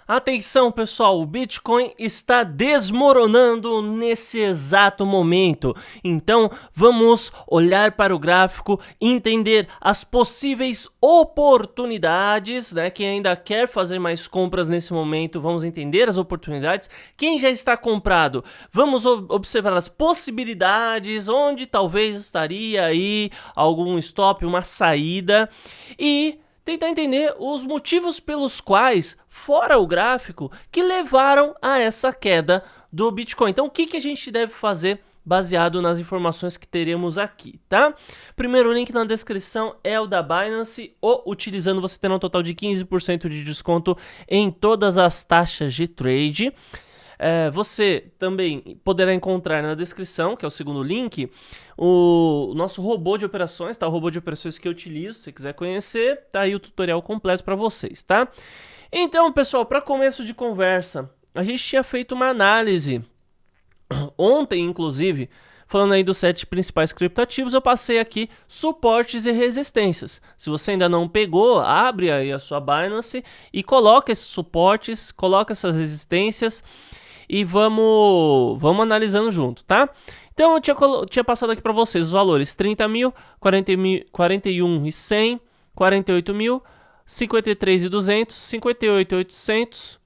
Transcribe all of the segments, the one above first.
Atenção, pessoal, o Bitcoin está desmoronando nesse exato momento. Então, vamos olhar para o gráfico, entender as possíveis oportunidades, né? Quem ainda quer fazer mais compras nesse momento, vamos entender as oportunidades. Quem já está comprado, vamos observar as possibilidades, onde talvez estaria aí algum stop, uma saída e tentar entender os motivos pelos quais, fora o gráfico, que levaram a essa queda do Bitcoin. Então, o que a gente deve fazer baseado nas informações que teremos aqui, tá? Primeiro link na descrição é o da Binance, utilizando você terá um total de 15% de desconto em todas as taxas de trade. Você também poderá encontrar na descrição, que é o segundo link, o nosso robô de operações, tá? O robô de operações que eu utilizo, se você quiser conhecer, tá aí o tutorial completo para vocês, tá? Então, pessoal, para começo de conversa, a gente tinha feito uma análise ontem, inclusive, falando aí dos 7 principais criptoativos, eu passei aqui suportes e resistências. Se você ainda não pegou, abre aí a sua Binance e coloca esses suportes, coloca essas resistências e vamos analisando junto, tá? Então eu tinha passado aqui para vocês os valores 30 mil, 41 e 100, 48 mil, 53 e 200, 58 e 800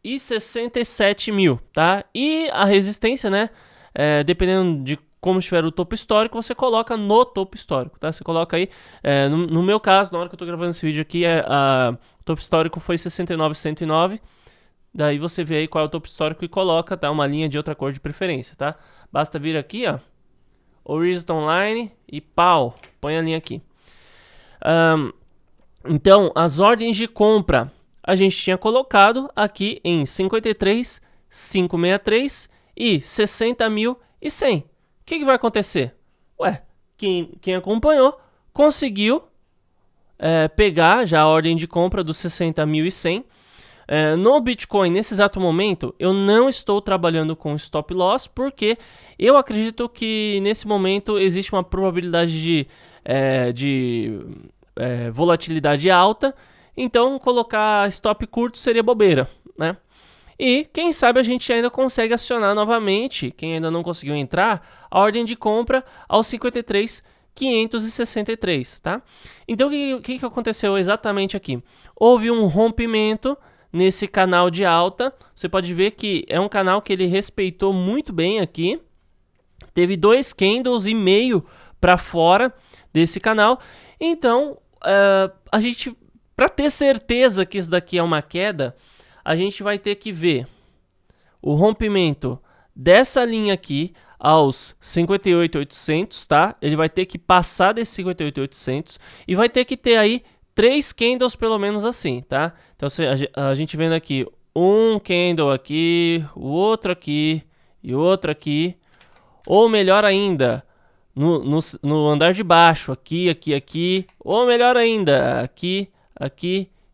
e 67 mil, tá? E a resistência, né? Dependendo de como estiver o topo histórico, você coloca no topo histórico, tá? Você coloca aí, no meu caso, na hora que eu tô gravando esse vídeo aqui, o topo histórico foi 69,109. Daí você vê aí qual é o topo histórico e coloca, tá? Uma linha de outra cor de preferência, tá? Basta vir aqui, ó, Horizon Line e pau, põe a linha aqui. Então, as ordens de compra a gente tinha colocado aqui em 53, 563 e 60.100. O que vai acontecer? Ué, quem acompanhou conseguiu pegar já a ordem de compra dos 60.100. No Bitcoin, nesse exato momento, eu não estou trabalhando com stop loss, porque eu acredito que nesse momento existe uma probabilidade de volatilidade alta, então colocar stop curto seria bobeira, né? E quem sabe a gente ainda consegue acionar novamente, quem ainda não conseguiu entrar, a ordem de compra aos 53.563, tá? Então o que aconteceu exatamente aqui? Houve um rompimento nesse canal de alta. Você pode ver que é um canal que ele respeitou muito bem aqui. Teve 2 candles e meio para fora desse canal. Então, a gente, para ter certeza que isso daqui é uma queda, a gente vai ter que ver o rompimento dessa linha aqui aos 58.800, tá? Ele vai ter que passar desse 58.800 e vai ter que ter aí 3 candles pelo menos assim, tá? Então a gente vendo aqui um candle aqui, o outro aqui e outro aqui, ou melhor ainda, no andar de baixo, aqui, ou melhor ainda, aqui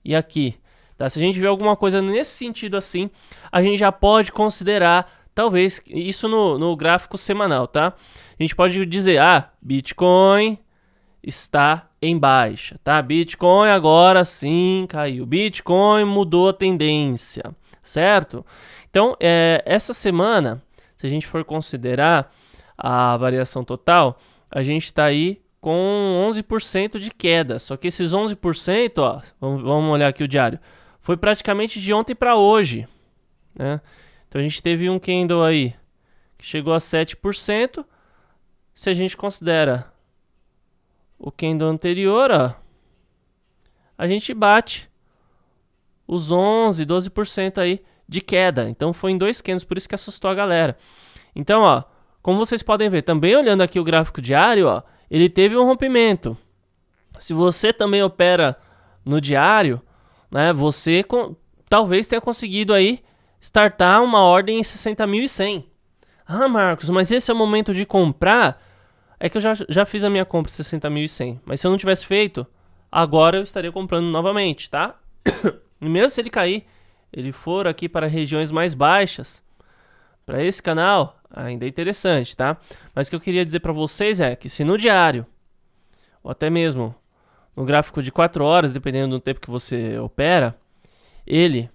e aqui. Tá? Se a gente vê alguma coisa nesse sentido assim, a gente já pode considerar, talvez, isso no gráfico semanal, tá? A gente pode dizer, Bitcoin está em baixa, tá? Bitcoin agora sim caiu. Bitcoin mudou a tendência, certo? Então, essa semana, se a gente for considerar a variação total, a gente está aí com 11% de queda. Só que esses 11%, ó, vamos olhar aqui o diário, foi praticamente de ontem para hoje, né? Então a gente teve um candle aí que chegou a 7%. Se a gente considera o candle anterior, ó, a gente bate os 11, 12% aí de queda. Então foi em 2 candles, por isso que assustou a galera. Então, ó, como vocês podem ver, também olhando aqui o gráfico diário, ó, ele teve um rompimento. Se você também opera no diário, né, você talvez tenha conseguido aí startar uma ordem em 60.100. Marcos, mas esse é o momento de comprar? É que eu já fiz a minha compra de 60.100, mas se eu não tivesse feito, agora eu estaria comprando novamente, tá? E mesmo se ele cair, ele for aqui para regiões mais baixas, para esse canal, ainda é interessante, tá? Mas o que eu queria dizer para vocês é que se no diário, ou até mesmo no gráfico de 4 horas, dependendo do tempo que você opera, ele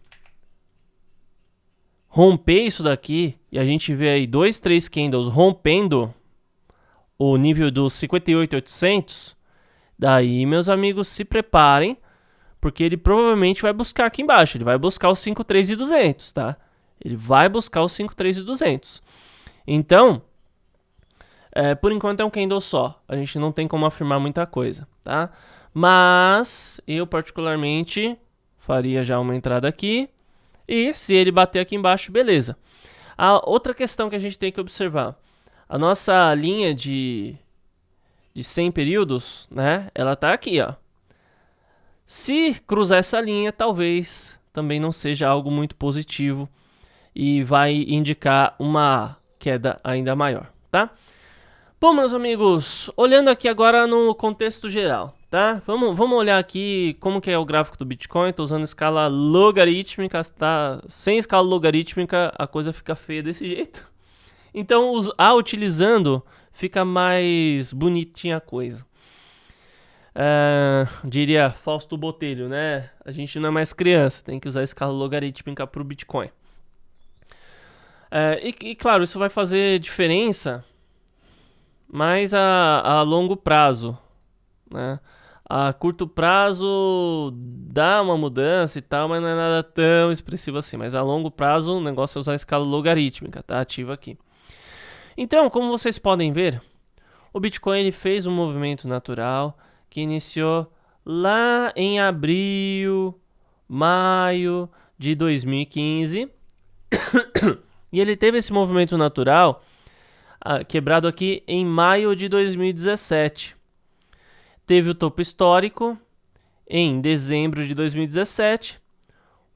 romper isso daqui, e a gente vê aí 2, 3 candles rompendo o nível dos 58.800, daí, meus amigos, se preparem, porque ele provavelmente vai buscar aqui embaixo, ele vai buscar os 53.200, tá? Ele vai buscar os 53.200. Então, por enquanto é um candle só, a gente não tem como afirmar muita coisa, tá? Mas eu particularmente faria já uma entrada aqui, e se ele bater aqui embaixo, beleza. A outra questão que a gente tem que observar, a nossa linha de 100 períodos, né? Ela tá aqui, ó. Se cruzar essa linha, talvez também não seja algo muito positivo e vai indicar uma queda ainda maior, tá? Bom, meus amigos, olhando aqui agora no contexto geral, tá? Vamos olhar aqui como que é o gráfico do Bitcoin. Estou usando escala logarítmica, tá? Sem escala logarítmica a coisa fica feia desse jeito. Então, utilizando, fica mais bonitinha a coisa. Diria Fausto Botelho, né? A gente não é mais criança, tem que usar a escala logarítmica para o Bitcoin. E claro, isso vai fazer diferença, mas a longo prazo, né? A curto prazo dá uma mudança e tal, mas não é nada tão expressivo assim. Mas a longo prazo o negócio é usar a escala logarítmica, tá? Ativa aqui. Então, como vocês podem ver, o Bitcoin ele fez um movimento natural que iniciou lá em abril, maio de 2015. E ele teve esse movimento natural quebrado aqui em maio de 2017. Teve o topo histórico em dezembro de 2017.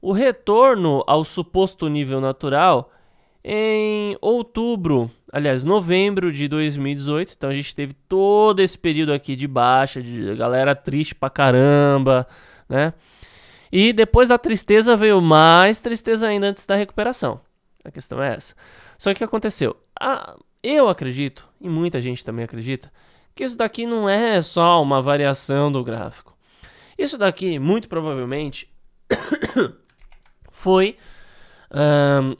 O retorno ao suposto nível natural em novembro de 2018. Então a gente teve todo esse período aqui de baixa, de galera triste pra caramba, né? E depois da tristeza veio mais tristeza ainda antes da recuperação. A questão é essa. Só que o que aconteceu? Eu acredito, e muita gente também acredita, que isso daqui não é só uma variação do gráfico. Isso daqui, muito provavelmente, foi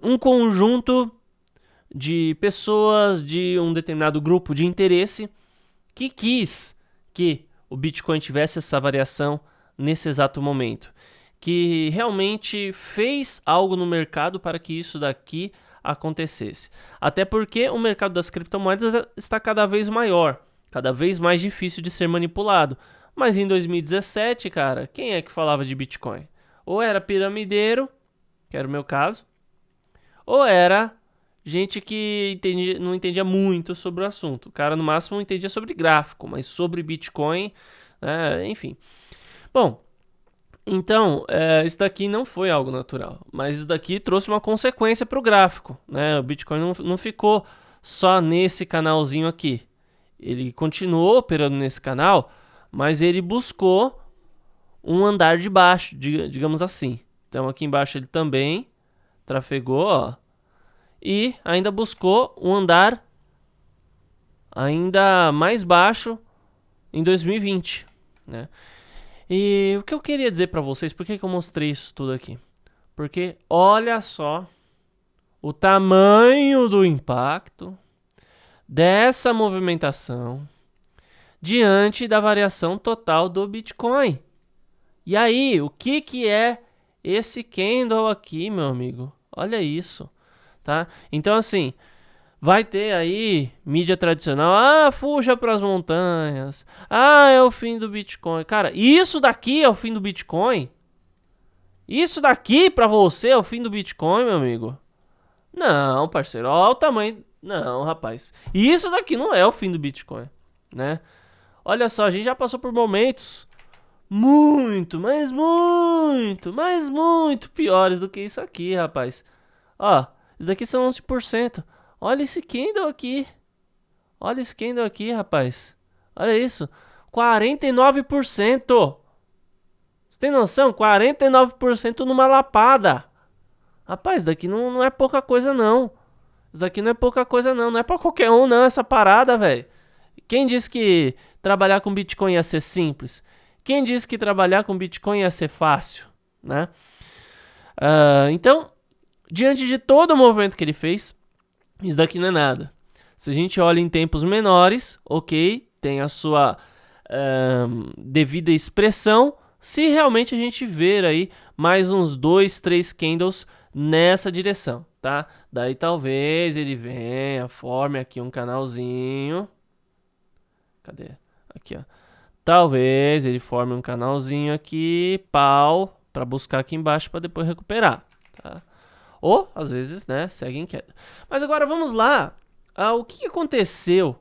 um conjunto de pessoas de um determinado grupo de interesse que quis que o Bitcoin tivesse essa variação nesse exato momento, que realmente fez algo no mercado para que isso daqui acontecesse. Até porque o mercado das criptomoedas está cada vez maior, cada vez mais difícil de ser manipulado. Mas em 2017, cara, quem é que falava de Bitcoin? Ou era piramideiro, que era o meu caso, ou era gente que não entendia muito sobre o assunto. O cara, no máximo, entendia sobre gráfico, mas sobre Bitcoin, enfim. Bom, então, isso daqui não foi algo natural, mas isso daqui trouxe uma consequência para o gráfico, né? O Bitcoin não ficou só nesse canalzinho aqui. Ele continuou operando nesse canal, mas ele buscou um andar de baixo, digamos assim. Então aqui embaixo ele também trafegou, ó, e ainda buscou um andar ainda mais baixo em 2020, né? E o que eu queria dizer para vocês, por que eu mostrei isso tudo aqui? Porque olha só o tamanho do impacto dessa movimentação diante da variação total do Bitcoin. E aí, o que é esse candle aqui, meu amigo? Olha isso, tá? Então, assim, vai ter aí mídia tradicional, fuja para as montanhas, é o fim do Bitcoin. Cara, isso daqui é o fim do Bitcoin? Isso daqui para você é o fim do Bitcoin, meu amigo? Não, parceiro, olha o tamanho. Não, rapaz, isso daqui não é o fim do Bitcoin, né? Olha só, a gente já passou por momentos muito, mas muito piores do que isso aqui, rapaz. Ó, isso daqui são 11%. Olha esse candle aqui. Olha esse candle aqui, rapaz. Olha isso. 49%. Você tem noção? 49% numa lapada. Rapaz, isso daqui não é pouca coisa, não. Isso daqui não é pouca coisa, não. Não é pra qualquer um, não, essa parada, velho. Quem disse que trabalhar com Bitcoin ia ser simples? Quem disse que trabalhar com Bitcoin ia ser fácil, né? Então, Diante de todo o movimento que ele fez, isso daqui não é nada. Se a gente olha em tempos menores, ok, tem a sua devida expressão. Se realmente a gente ver aí mais uns 2, 3 candles nessa direção, tá? Daí talvez ele venha, forme aqui um canalzinho. Cadê? Aqui, ó. Talvez ele forme um canalzinho aqui, pau, para buscar aqui embaixo para depois recuperar, tá? Ou, às vezes, né, segue em queda. Mas agora vamos lá. O que aconteceu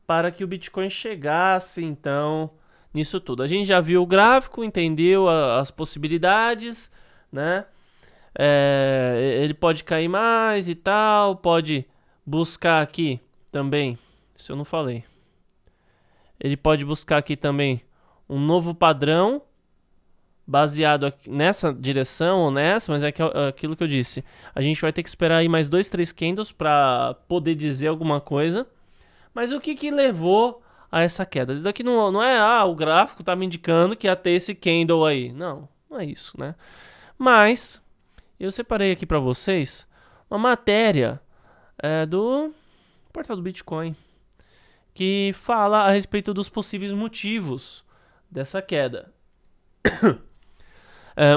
para que o Bitcoin chegasse, então, nisso tudo? A gente já viu o gráfico, entendeu as possibilidades, né? Ele pode cair mais e tal, pode buscar aqui também, isso eu não falei. Ele pode buscar aqui também um novo padrão, baseado aqui nessa direção ou nessa, mas é aquilo que eu disse. A gente vai ter que esperar aí mais 2, 3 candles para poder dizer alguma coisa. Mas o que levou a essa queda? Isso aqui não é, o gráfico tá me indicando que ia ter esse candle aí. Não é isso, né? Mas eu separei aqui para vocês uma matéria do portal do Bitcoin que fala a respeito dos possíveis motivos dessa queda.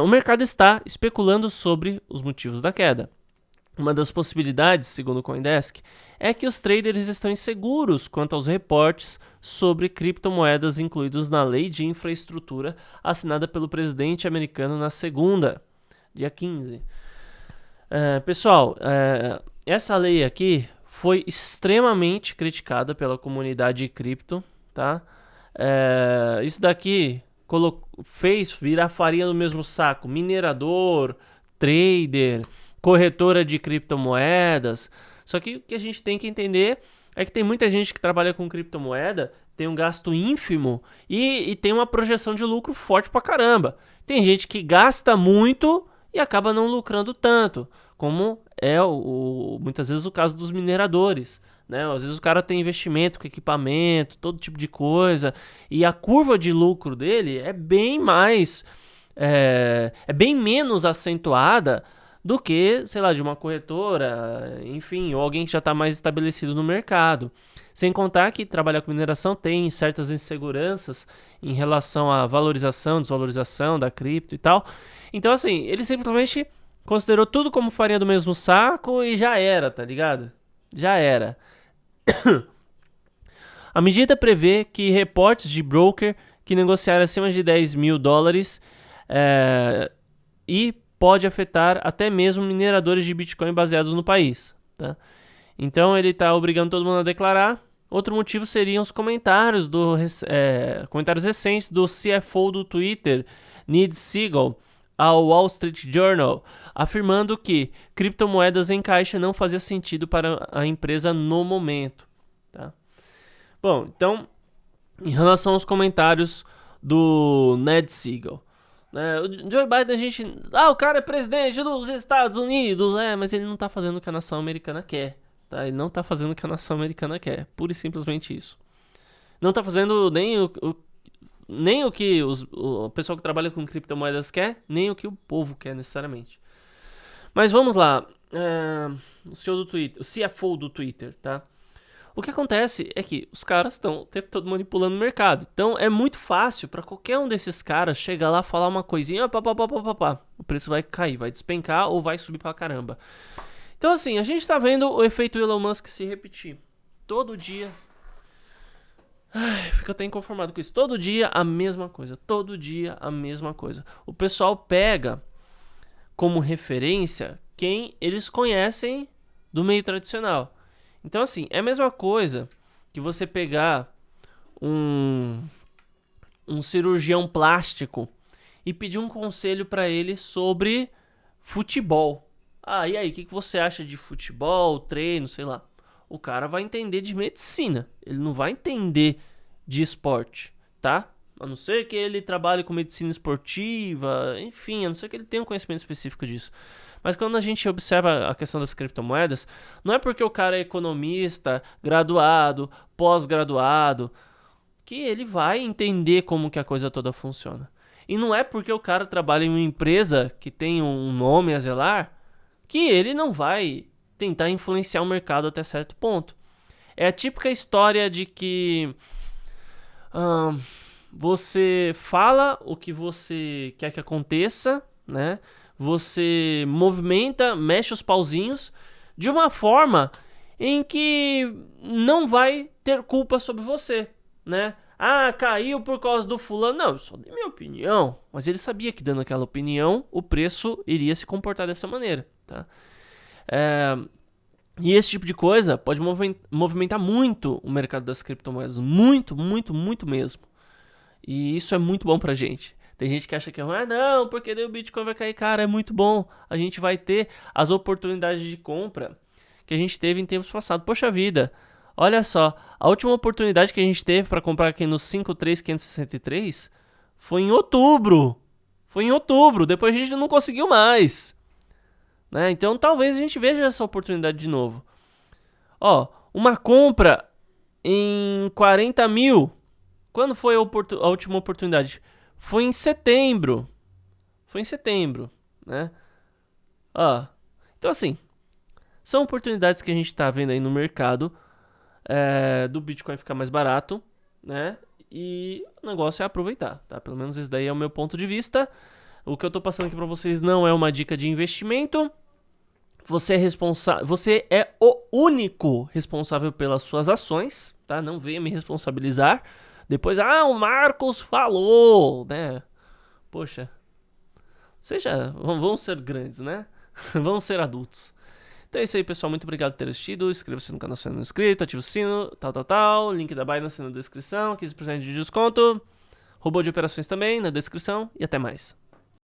O mercado está especulando sobre os motivos da queda. Uma das possibilidades, segundo o CoinDesk, é que os traders estão inseguros quanto aos reportes sobre criptomoedas incluídos na Lei de Infraestrutura assinada pelo presidente americano na segunda, dia 15. Pessoal, essa lei aqui foi extremamente criticada pela comunidade cripto, tá? Isso daqui fez virar farinha do mesmo saco minerador, trader, corretora de criptomoedas. Só que o que a gente tem que entender é que tem muita gente que trabalha com criptomoeda, tem um gasto ínfimo e tem uma projeção de lucro forte pra caramba. Tem gente que gasta muito e acaba não lucrando tanto, como é muitas vezes o caso dos mineradores. Né? Às vezes o cara tem investimento com equipamento, todo tipo de coisa, e a curva de lucro dele é bem mais, bem menos acentuada do que, sei lá, de uma corretora, enfim, ou alguém que já está mais estabelecido no mercado. Sem contar que trabalhar com mineração tem certas inseguranças em relação à valorização, desvalorização da cripto e tal. Então, assim, ele simplesmente considerou tudo como farinha do mesmo saco e já era, tá ligado? Já era. A medida prevê que reportes de broker que negociaram acima de 10 mil dólares e pode afetar até mesmo mineradores de Bitcoin baseados no país. Tá? Então ele está obrigando todo mundo a declarar. Outro motivo seriam os comentários comentários recentes do CFO do Twitter, Ned Siegel, ao Wall Street Journal, afirmando que criptomoedas em caixa não fazia sentido para a empresa no momento. Tá? Bom, então, em relação aos comentários do Ned Siegel, né, o Joe Biden, o cara é presidente dos Estados Unidos, mas ele não tá fazendo o que a nação americana quer, tá? Ele não tá fazendo o que a nação americana quer, pura e simplesmente isso. Não tá fazendo nem o que o pessoal que trabalha com criptomoedas quer, nem o que o povo quer necessariamente. Mas vamos lá, o CEO do Twitter, o CFO do Twitter, tá? O que acontece é que os caras estão o tempo todo manipulando o mercado. Então é muito fácil para qualquer um desses caras chegar lá, falar uma coisinha, o preço vai cair, vai despencar ou vai subir pra caramba. Então assim, a gente tá vendo o efeito Elon Musk se repetir. Todo dia. Fico até inconformado com isso. Todo dia a mesma coisa. Todo dia a mesma coisa. O pessoal pega como referência quem eles conhecem do meio tradicional. Então, assim, é a mesma coisa que você pegar um cirurgião plástico e pedir um conselho para ele sobre futebol. E aí, o que você acha de futebol, treino, sei lá? O cara vai entender de medicina, ele não vai entender de esporte, tá? A não ser que ele trabalhe com medicina esportiva, enfim, a não ser que ele tenha um conhecimento específico disso. Mas quando a gente observa a questão das criptomoedas, não é porque o cara é economista, graduado, pós-graduado, que ele vai entender como que a coisa toda funciona. E não é porque o cara trabalha em uma empresa que tem um nome a zelar, que ele não vai tentar influenciar o mercado até certo ponto. É a típica história de que você fala o que você quer que aconteça, né? Você movimenta, mexe os pauzinhos de uma forma em que não vai ter culpa sobre você, né? Ah, caiu por causa do fulano. Não, eu só dei minha opinião. Mas ele sabia que dando aquela opinião, o preço iria se comportar dessa maneira, tá? E esse tipo de coisa pode movimentar muito o mercado das criptomoedas. Muito, muito, muito mesmo. E isso é muito bom pra gente. Tem gente que acha que não, porque daí o Bitcoin vai cair. Cara, é muito bom. A gente vai ter as oportunidades de compra que a gente teve em tempos passados. Poxa vida, olha só. A última oportunidade que a gente teve para comprar aqui no 53563 foi em outubro. Foi em outubro. Depois a gente não conseguiu mais. Né? Então talvez a gente veja essa oportunidade de novo. Ó, uma compra em 40 mil. Quando foi a última oportunidade? Foi em setembro. Foi em setembro, né? Ó, então assim, são oportunidades que a gente tá vendo aí no mercado do Bitcoin ficar mais barato, né? E o negócio é aproveitar, tá? Pelo menos esse daí é o meu ponto de vista. O que eu tô passando aqui pra vocês não é uma dica de investimento. Você é o único responsável pelas suas ações, tá? Não venha me responsabilizar. Depois, o Marcos falou, né? Poxa, vamos ser grandes, né? Vamos ser adultos. Então é isso aí, pessoal. Muito obrigado por ter assistido. Inscreva-se no canal se não é inscrito, ative o sino, tal. Link da Binance na descrição, 15% de desconto. Robô de operações também na descrição e até mais.